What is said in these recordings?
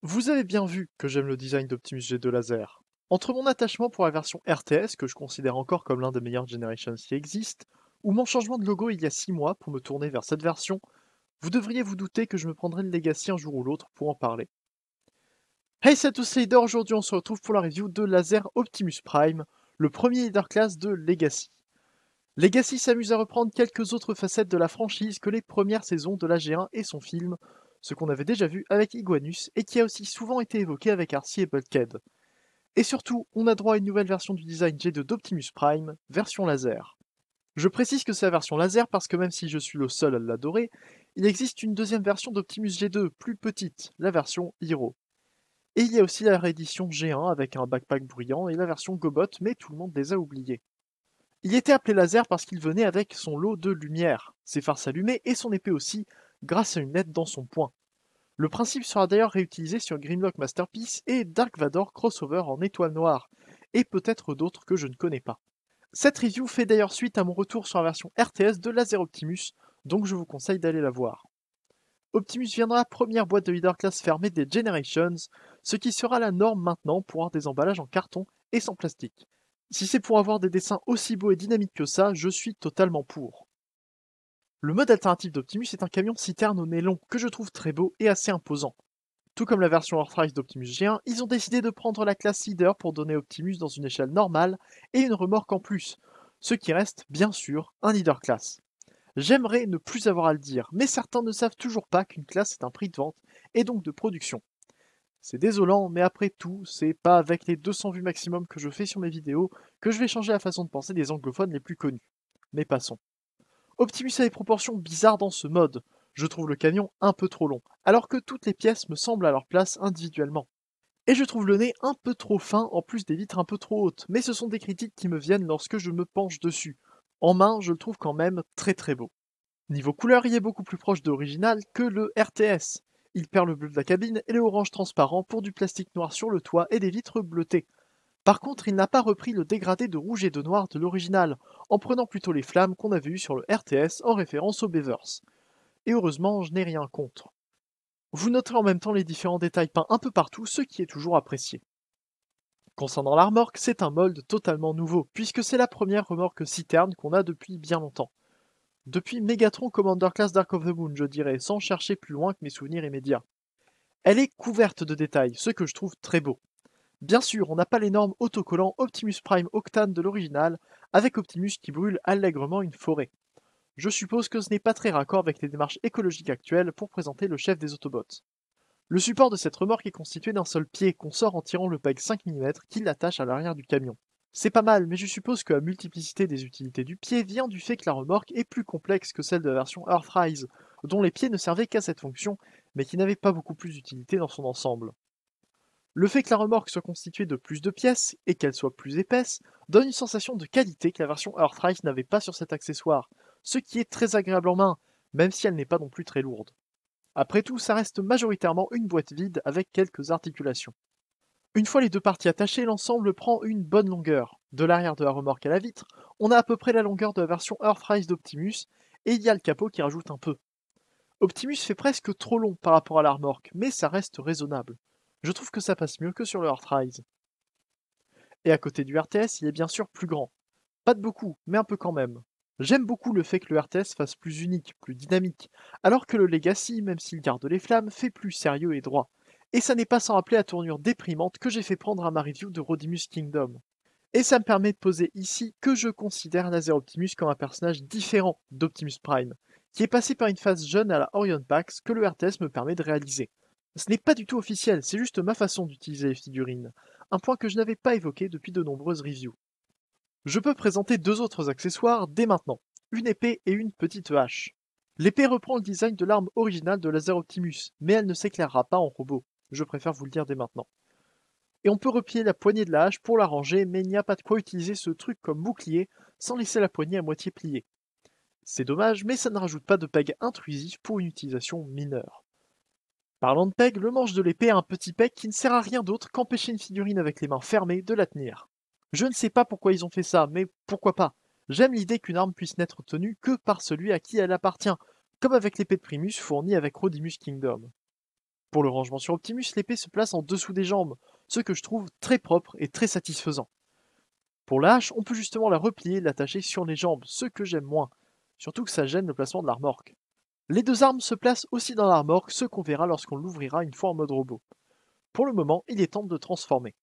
Vous avez bien vu que j'aime le design d'Optimus G2 Laser. Entre mon attachement pour la version RTS, que je considère encore comme l'un des meilleurs Generations qui existent, ou mon changement de logo il y a 6 mois pour me tourner vers cette version, vous devriez vous douter que je me prendrai le Legacy un jour ou l'autre pour en parler. Hey, c'est tous les leaders, aujourd'hui on se retrouve pour la review de Laser Optimus Prime, le premier leader class de Legacy. Legacy s'amuse à reprendre quelques autres facettes de la franchise que les premières saisons de la G1 et son film, ce qu'on avait déjà vu avec Iguanus et qui a aussi souvent été évoqué avec Arcee et Bulkhead. Et surtout, on a droit à une nouvelle version du design G2 d'Optimus Prime, version laser. Je précise que c'est la version laser parce que même si je suis le seul à l'adorer, il existe une deuxième version d'Optimus G2, plus petite, la version Hero. Et il y a aussi la réédition G1 avec un backpack bruyant et la version Gobot, mais tout le monde les a oubliés. Il était appelé laser parce qu'il venait avec son lot de lumière, ses phares s'allumaient et son épée aussi, grâce à une LED dans son poing. Le principe sera d'ailleurs réutilisé sur Grimlock Masterpiece et Dark Vador Crossover en étoile noire, et peut-être d'autres que je ne connais pas. Cette review fait d'ailleurs suite à mon retour sur la version RTS de Laser Optimus, donc je vous conseille d'aller la voir. Optimus viendra première boîte de leader class fermée des Generations, ce qui sera la norme maintenant pour avoir des emballages en carton et sans plastique. Si c'est pour avoir des dessins aussi beaux et dynamiques que ça, je suis totalement pour. Le mode alternatif d'Optimus est un camion citerne au nez long que je trouve très beau et assez imposant. Tout comme la version Earthrise d'Optimus G1, ils ont décidé de prendre la classe leader pour donner Optimus dans une échelle normale et une remorque en plus, ce qui reste, bien sûr, un leader class. J'aimerais ne plus avoir à le dire, mais certains ne savent toujours pas qu'une classe est un prix de vente et donc de production. C'est désolant, mais après tout, c'est pas avec les 200 vues maximum que je fais sur mes vidéos que je vais changer la façon de penser des anglophones les plus connus. Mais passons. Optimus a des proportions bizarres dans ce mode. Je trouve le camion un peu trop long, alors que toutes les pièces me semblent à leur place individuellement. Et je trouve le nez un peu trop fin en plus des vitres un peu trop hautes, mais ce sont des critiques qui me viennent lorsque je me penche dessus. En main, je le trouve quand même très très beau. Niveau couleur, il est beaucoup plus proche de l'original que le RTS. Il perd le bleu de la cabine et le orange transparent pour du plastique noir sur le toit et des vitres bleutées. Par contre, il n'a pas repris le dégradé de rouge et de noir de l'original, en prenant plutôt les flammes qu'on avait eues sur le RTS en référence aux Beavers. Et heureusement, je n'ai rien contre. Vous noterez en même temps les différents détails peints un peu partout, ce qui est toujours apprécié. Concernant la remorque, c'est un mold totalement nouveau, puisque c'est la première remorque citerne qu'on a depuis bien longtemps. Depuis Megatron Commander Class Dark of the Moon, je dirais, sans chercher plus loin que mes souvenirs immédiats. Elle est couverte de détails, ce que je trouve très beau. Bien sûr, on n'a pas l'énorme autocollant Optimus Prime Octane de l'original, avec Optimus qui brûle allègrement une forêt. Je suppose que ce n'est pas très raccord avec les démarches écologiques actuelles pour présenter le chef des Autobots. Le support de cette remorque est constitué d'un seul pied qu'on sort en tirant le peg 5 mm qui l'attache à l'arrière du camion. C'est pas mal, mais je suppose que la multiplicité des utilités du pied vient du fait que la remorque est plus complexe que celle de la version Earthrise, dont les pieds ne servaient qu'à cette fonction, mais qui n'avait pas beaucoup plus d'utilité dans son ensemble. Le fait que la remorque soit constituée de plus de pièces et qu'elle soit plus épaisse donne une sensation de qualité que la version Earthrise n'avait pas sur cet accessoire, ce qui est très agréable en main, même si elle n'est pas non plus très lourde. Après tout, ça reste majoritairement une boîte vide avec quelques articulations. Une fois les deux parties attachées, l'ensemble prend une bonne longueur. De l'arrière de la remorque à la vitre, on a à peu près la longueur de la version Earthrise d'Optimus, et il y a le capot qui rajoute un peu. Optimus fait presque trop long par rapport à la remorque, mais ça reste raisonnable. Je trouve que ça passe mieux que sur le Earthrise. Et à côté du RTS, il est bien sûr plus grand. Pas de beaucoup, mais un peu quand même. J'aime beaucoup le fait que le RTS fasse plus unique, plus dynamique, alors que le Legacy, même s'il garde les flammes, fait plus sérieux et droit. Et ça n'est pas sans rappeler la tournure déprimante que j'ai fait prendre à ma review de Rodimus Kingdom. Et ça me permet de poser ici que je considère Laser Optimus comme un personnage différent d'Optimus Prime, qui est passé par une phase jeune à la Orion Pax que le RTS me permet de réaliser. Ce n'est pas du tout officiel, c'est juste ma façon d'utiliser les figurines, un point que je n'avais pas évoqué depuis de nombreuses reviews. Je peux présenter deux autres accessoires dès maintenant, une épée et une petite hache. L'épée reprend le design de l'arme originale de Laser Optimus, mais elle ne s'éclairera pas en robot, je préfère vous le dire dès maintenant. Et on peut replier la poignée de la hache pour la ranger, mais il n'y a pas de quoi utiliser ce truc comme bouclier sans laisser la poignée à moitié pliée. C'est dommage, mais ça ne rajoute pas de peg intrusif pour une utilisation mineure. Parlant de peg, le manche de l'épée a un petit peg qui ne sert à rien d'autre qu'empêcher une figurine avec les mains fermées de la tenir. Je ne sais pas pourquoi ils ont fait ça, mais pourquoi pas. J'aime l'idée qu'une arme puisse n'être tenue que par celui à qui elle appartient, comme avec l'épée de Primus fournie avec Rodimus Kingdom. Pour le rangement sur Optimus, l'épée se place en dessous des jambes, ce que je trouve très propre et très satisfaisant. Pour la hache, on peut justement la replier et l'attacher sur les jambes, ce que j'aime moins, surtout que ça gêne le placement de la remorque. Les deux armes se placent aussi dans la remorque, ce qu'on verra lorsqu'on l'ouvrira une fois en mode robot. Pour le moment, il est temps de transformer.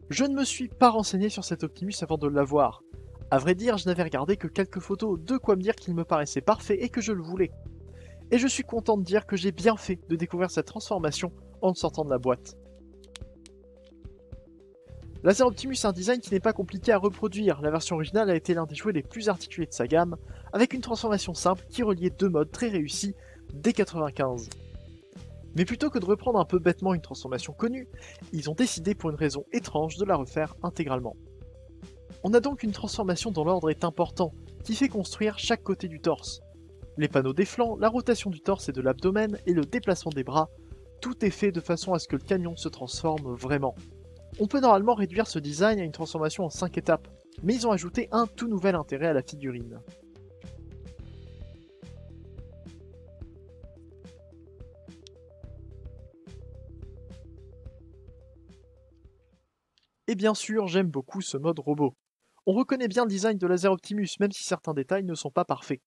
Je ne me suis pas renseigné sur cet Optimus avant de l'avoir. À vrai dire, je n'avais regardé que quelques photos, de quoi me dire qu'il me paraissait parfait et que je le voulais. Et je suis content de dire que j'ai bien fait de découvrir cette transformation en sortant de la boîte. Laser Optimus a un design qui n'est pas compliqué à reproduire, la version originale a été l'un des jouets les plus articulés de sa gamme, avec une transformation simple qui reliait deux modes très réussis dès 95. Mais plutôt que de reprendre un peu bêtement une transformation connue, ils ont décidé pour une raison étrange de la refaire intégralement. On a donc une transformation dont l'ordre est important, qui fait construire chaque côté du torse. Les panneaux des flancs, la rotation du torse et de l'abdomen et le déplacement des bras, tout est fait de façon à ce que le camion se transforme vraiment. On peut normalement réduire ce design à une transformation en 5 étapes, mais ils ont ajouté un tout nouvel intérêt à la figurine. Et bien sûr, j'aime beaucoup ce mode robot. On reconnaît bien le design de Laser Optimus, même si certains détails ne sont pas parfaits.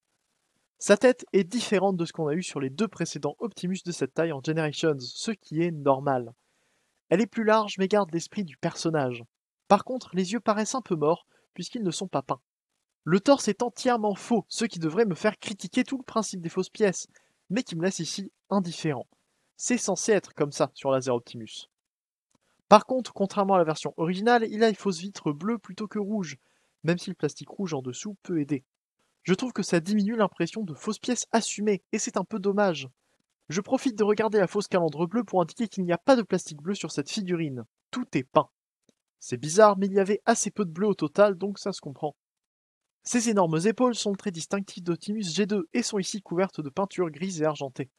Sa tête est différente de ce qu'on a eu sur les deux précédents Optimus de cette taille en Generations, ce qui est normal. Elle est plus large mais garde l'esprit du personnage. Par contre, les yeux paraissent un peu morts, puisqu'ils ne sont pas peints. Le torse est entièrement faux, ce qui devrait me faire critiquer tout le principe des fausses pièces, mais qui me laisse ici indifférent. C'est censé être comme ça sur Laser Optimus. Par contre, contrairement à la version originale, il a une fausse vitre bleue plutôt que rouge, même si le plastique rouge en dessous peut aider. Je trouve que ça diminue l'impression de fausses pièces assumées, et c'est un peu dommage. Je profite de regarder la fausse calandre bleue pour indiquer qu'il n'y a pas de plastique bleu sur cette figurine. Tout est peint. C'est bizarre, mais il y avait assez peu de bleu au total, donc ça se comprend. Ces énormes épaules sont très distinctives d'Optimus G2 et sont ici couvertes de peinture grise et argentée.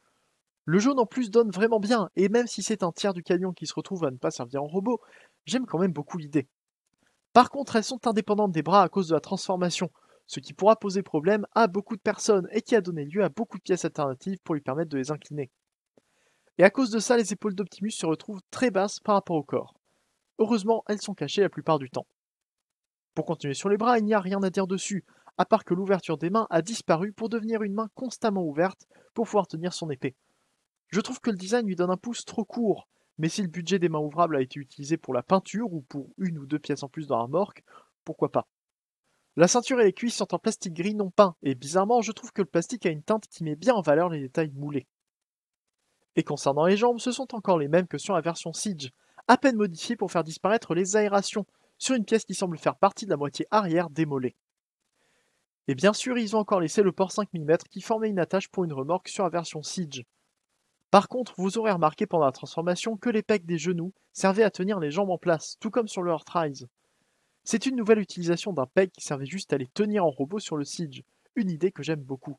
Le jaune en plus donne vraiment bien, et même si c'est un tiers du camion qui se retrouve à ne pas servir en robot, j'aime quand même beaucoup l'idée. Par contre, elles sont indépendantes des bras à cause de la transformation, ce qui pourra poser problème à beaucoup de personnes et qui a donné lieu à beaucoup de pièces alternatives pour lui permettre de les incliner. Et à cause de ça, les épaules d'Optimus se retrouvent très basses par rapport au corps. Heureusement, elles sont cachées la plupart du temps. Pour continuer sur les bras, il n'y a rien à dire dessus, à part que l'ouverture des mains a disparu pour devenir une main constamment ouverte pour pouvoir tenir son épée. Je trouve que le design lui donne un pouce trop court, mais si le budget des mains ouvrables a été utilisé pour la peinture ou pour une ou deux pièces en plus dans la remorque, pourquoi pas. La ceinture et les cuisses sont en plastique gris non peint, et bizarrement, je trouve que le plastique a une teinte qui met bien en valeur les détails moulés. Et concernant les jambes, ce sont encore les mêmes que sur la version Siege, à peine modifiées pour faire disparaître les aérations, sur une pièce qui semble faire partie de la moitié arrière des mollets. Et bien sûr, ils ont encore laissé le port 5 mm qui formait une attache pour une remorque sur la version Siege. Par contre, vous aurez remarqué pendant la transformation que les pecs des genoux servaient à tenir les jambes en place, tout comme sur le Earthrise. C'est une nouvelle utilisation d'un peg qui servait juste à les tenir en robot sur le Siege, une idée que j'aime beaucoup.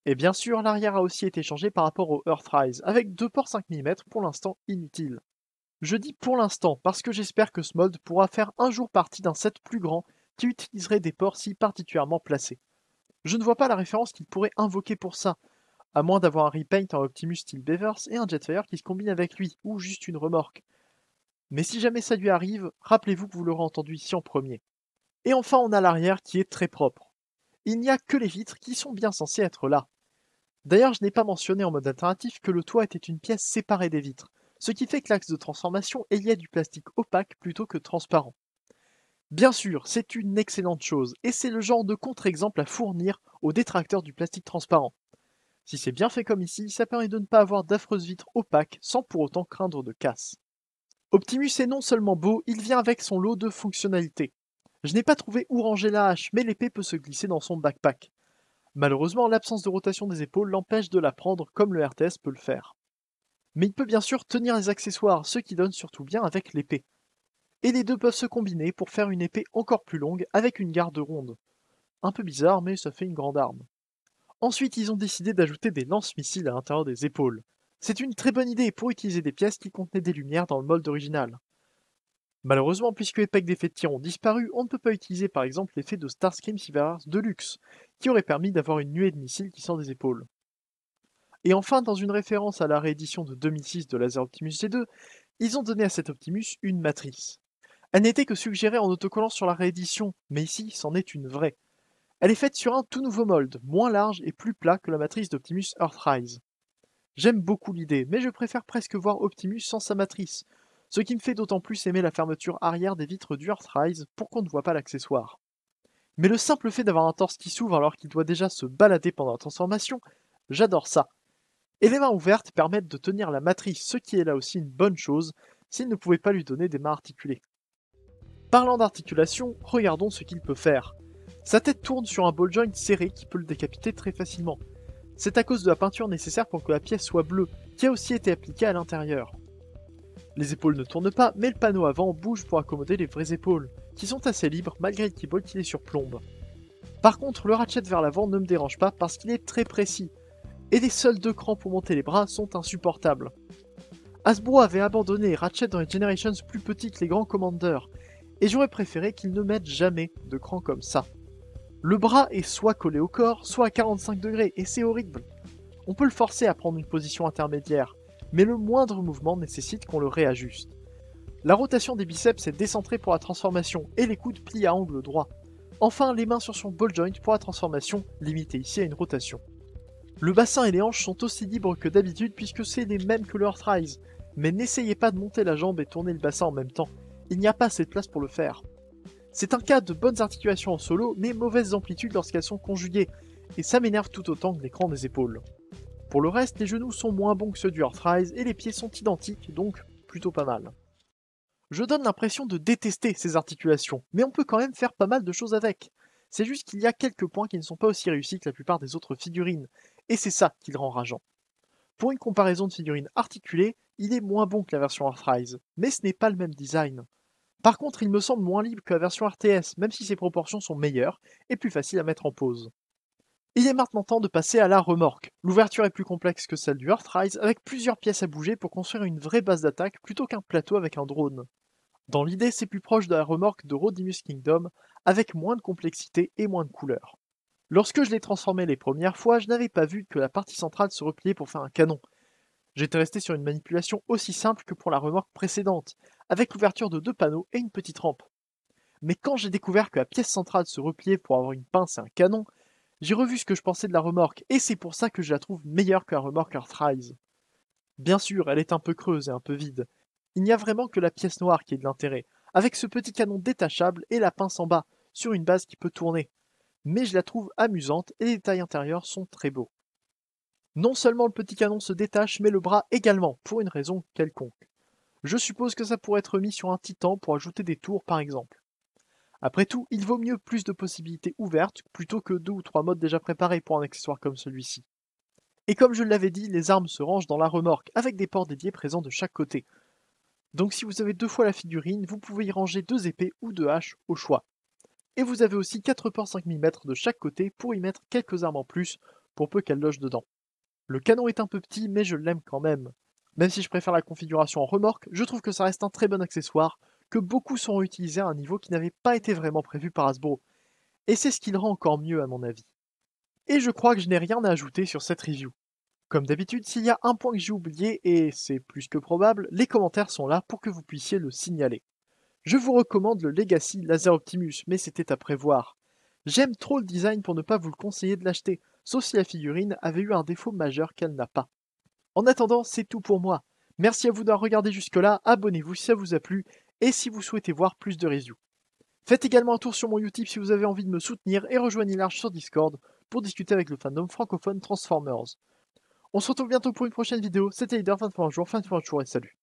Et bien sûr, l'arrière a aussi été changé par rapport au Earthrise, avec deux ports 5 mm pour l'instant inutiles. Je dis pour l'instant parce que j'espère que ce mode pourra faire un jour partie d'un set plus grand qui utiliserait des ports si particulièrement placés. Je ne vois pas la référence qu'il pourrait invoquer pour ça, à moins d'avoir un repaint en Optimus style Beavers et un Jetfire qui se combine avec lui, ou juste une remorque. Mais si jamais ça lui arrive, rappelez-vous que vous l'aurez entendu ici en premier. Et enfin, on a l'arrière qui est très propre. Il n'y a que les vitres qui sont bien censées être là. D'ailleurs, je n'ai pas mentionné en mode alternatif que le toit était une pièce séparée des vitres, ce qui fait que l'axe de transformation est lié à du plastique opaque plutôt que transparent. Bien sûr, c'est une excellente chose, et c'est le genre de contre-exemple à fournir aux détracteurs du plastique transparent. Si c'est bien fait comme ici, ça permet de ne pas avoir d'affreuses vitres opaques sans pour autant craindre de casse. Optimus est non seulement beau, il vient avec son lot de fonctionnalités. Je n'ai pas trouvé où ranger la hache, mais l'épée peut se glisser dans son backpack. Malheureusement, l'absence de rotation des épaules l'empêche de la prendre comme le RTS peut le faire. Mais il peut bien sûr tenir les accessoires, ce qui donne surtout bien avec l'épée. Et les deux peuvent se combiner pour faire une épée encore plus longue avec une garde ronde. Un peu bizarre, mais ça fait une grande arme. Ensuite, ils ont décidé d'ajouter des lance-missiles à l'intérieur des épaules. C'est une très bonne idée pour utiliser des pièces qui contenaient des lumières dans le mold original. Malheureusement, puisque les packs d'effets de tir ont disparu, on ne peut pas utiliser par exemple l'effet de Starscream Sivers Deluxe, qui aurait permis d'avoir une nuée de missiles qui sort des épaules. Et enfin, dans une référence à la réédition de 2006 de Laser Optimus G2, ils ont donné à cet Optimus une matrice. Elle n'était que suggérée en autocollant sur la réédition, mais ici, c'en est une vraie. Elle est faite sur un tout nouveau mold, moins large et plus plat que la matrice d'Optimus Earthrise. J'aime beaucoup l'idée, mais je préfère presque voir Optimus sans sa matrice, ce qui me fait d'autant plus aimer la fermeture arrière des vitres du Earthrise pour qu'on ne voit pas l'accessoire. Mais le simple fait d'avoir un torse qui s'ouvre alors qu'il doit déjà se balader pendant la transformation, j'adore ça. Et les mains ouvertes permettent de tenir la matrice, ce qui est là aussi une bonne chose, s'il ne pouvait pas lui donner des mains articulées. Parlant d'articulation, regardons ce qu'il peut faire. Sa tête tourne sur un ball joint serré qui peut le décapiter très facilement. C'est à cause de la peinture nécessaire pour que la pièce soit bleue, qui a aussi été appliquée à l'intérieur. Les épaules ne tournent pas, mais le panneau avant bouge pour accommoder les vraies épaules, qui sont assez libres malgré le keyboard qui les surplombe. Par contre, le ratchet vers l'avant ne me dérange pas parce qu'il est très précis, et les seuls 2 crans pour monter les bras sont insupportables. Hasbro avait abandonné Ratchet dans les Generations plus petits que les grands Commanders, et j'aurais préféré qu'ils ne mettent jamais de crans comme ça. Le bras est soit collé au corps, soit à 45 degrés, et c'est horrible. On peut le forcer à prendre une position intermédiaire, mais le moindre mouvement nécessite qu'on le réajuste. La rotation des biceps est décentrée pour la transformation, et les coudes plient à angle droit. Enfin, les mains sur son ball joint pour la transformation, limitée ici à une rotation. Le bassin et les hanches sont aussi libres que d'habitude puisque c'est les mêmes que le Earthrise, mais n'essayez pas de monter la jambe et tourner le bassin en même temps, il n'y a pas assez de place pour le faire. C'est un cas de bonnes articulations en solo, mais mauvaises amplitudes lorsqu'elles sont conjuguées, et ça m'énerve tout autant que l'écran des épaules. Pour le reste, les genoux sont moins bons que ceux du Earthrise et les pieds sont identiques, donc plutôt pas mal. Je donne l'impression de détester ces articulations, mais on peut quand même faire pas mal de choses avec. C'est juste qu'il y a quelques points qui ne sont pas aussi réussis que la plupart des autres figurines, et c'est ça qui le rend rageant. Pour une comparaison de figurines articulées, il est moins bon que la version Earthrise, mais ce n'est pas le même design. Par contre, il me semble moins libre que la version RTS, même si ses proportions sont meilleures et plus faciles à mettre en pause. Il est maintenant temps de passer à la remorque. L'ouverture est plus complexe que celle du Earthrise, avec plusieurs pièces à bouger pour construire une vraie base d'attaque plutôt qu'un plateau avec un drone. Dans l'idée, c'est plus proche de la remorque de Rodimus Kingdom, avec moins de complexité et moins de couleurs. Lorsque je l'ai transformé les premières fois, je n'avais pas vu que la partie centrale se repliait pour faire un canon. J'étais resté sur une manipulation aussi simple que pour la remorque précédente, avec l'ouverture de 2 panneaux et une petite rampe. Mais quand j'ai découvert que la pièce centrale se repliait pour avoir une pince et un canon, j'ai revu ce que je pensais de la remorque, et c'est pour ça que je la trouve meilleure que la remorque Earthrise. Bien sûr, elle est un peu creuse et un peu vide. Il n'y a vraiment que la pièce noire qui ait de l'intérêt, avec ce petit canon détachable et la pince en bas, sur une base qui peut tourner. Mais je la trouve amusante et les détails intérieurs sont très beaux. Non seulement le petit canon se détache, mais le bras également, pour une raison quelconque. Je suppose que ça pourrait être mis sur un titan pour ajouter des tours par exemple. Après tout, il vaut mieux plus de possibilités ouvertes plutôt que 2 ou 3 modes déjà préparés pour un accessoire comme celui-ci. Et comme je l'avais dit, les armes se rangent dans la remorque avec des ports dédiés présents de chaque côté. Donc si vous avez 2 fois la figurine, vous pouvez y ranger 2 épées ou 2 haches au choix. Et vous avez aussi 4 ports 5 mm de chaque côté pour y mettre quelques armes en plus, pour peu qu'elles logent dedans. Le canon est un peu petit, mais je l'aime quand même. Même si je préfère la configuration en remorque, je trouve que ça reste un très bon accessoire, que beaucoup sauront utiliser à un niveau qui n'avait pas été vraiment prévu par Hasbro. Et c'est ce qui le rend encore mieux à mon avis. Et je crois que je n'ai rien à ajouter sur cette review. Comme d'habitude, s'il y a un point que j'ai oublié, et c'est plus que probable, les commentaires sont là pour que vous puissiez le signaler. Je vous recommande le Legacy Laser Optimus, mais c'était à prévoir. J'aime trop le design pour ne pas vous le conseiller de l'acheter, sauf si la figurine avait eu un défaut majeur qu'elle n'a pas. En attendant, c'est tout pour moi. Merci à vous d'avoir regardé jusque-là, abonnez-vous si ça vous a plu, et si vous souhaitez voir plus de reviews. Faites également un tour sur mon Utip si vous avez envie de me soutenir, et rejoignez Large sur Discord pour discuter avec le fandom francophone Transformers. On se retrouve bientôt pour une prochaine vidéo, c'était Leader, fin de jour, et salut.